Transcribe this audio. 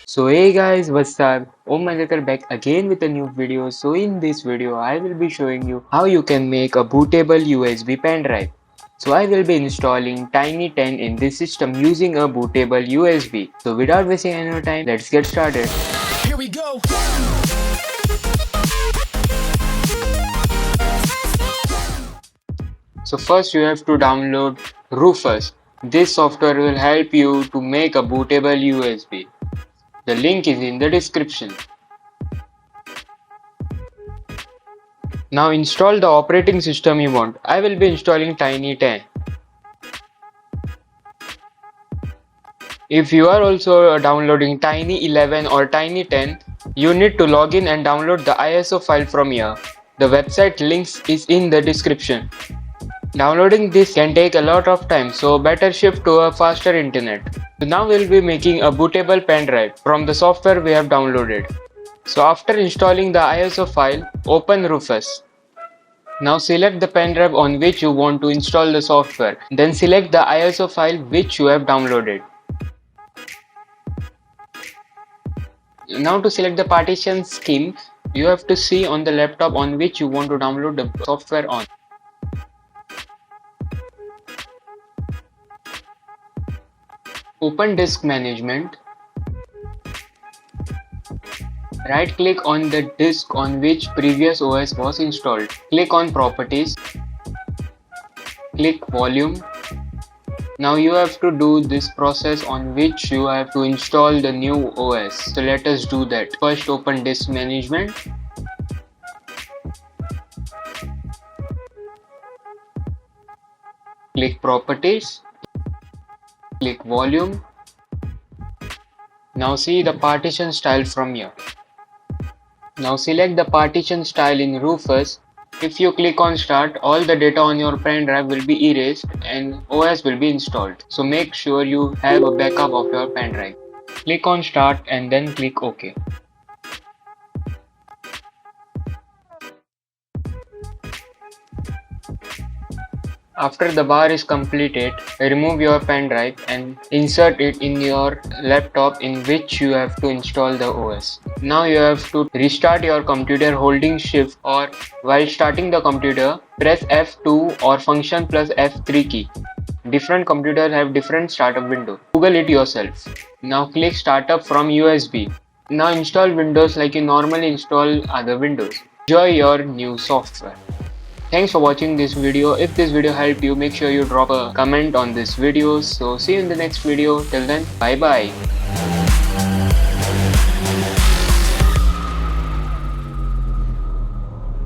So hey guys, what's up? Om Majekar back again with a new video. So in this video, I will be showing you how you can make a bootable USB pen drive. So I will be installing Tiny 10 in this system using a bootable USB. So without wasting any more time, let's get started. Here we go. So first you have to download Rufus. This software will help you to make a bootable USB. The link is in the description. Now install the operating system you want. I will be installing Tiny 10. If you are also downloading Tiny 11 or Tiny 10, you need to log in and download the ISO file from here. The website links is in the description. Downloading this can take a lot of time, so better shift to a faster internet. So now we'll be making a bootable pen drive from the software we have downloaded. So after installing the ISO file, open Rufus. Now select the pen drive on which you want to install the software. Then select the ISO file which you have downloaded. Now to select the partition scheme, you have to see on the laptop on which you want to download the software on. Open disk management. Right click on the disk on which previous OS was installed. Click on properties. Click volume. Now you have to do this process on which you have to install the new OS. So let us do that. First open disk management. Click properties. Click volume. Now see the partition style from here. Now select the partition style in Rufus. If you click on start, all the data on your pen drive will be erased and OS will be installed. So make sure you have a backup of your pen drive. Click on start and then click OK. After the bar is completed, remove your pen drive and insert it in your laptop in which you have to install the OS. Now you have to restart your computer holding shift, or while starting the computer, press F2 or function plus F3 key. Different computers have different startup window. Google it yourself. Now click startup from USB. Now install Windows like you normally install other Windows. Enjoy your new software. Thanks for watching this video. If this video helped you, make sure you drop a comment on this video. So see you in the next video. Till then, bye bye.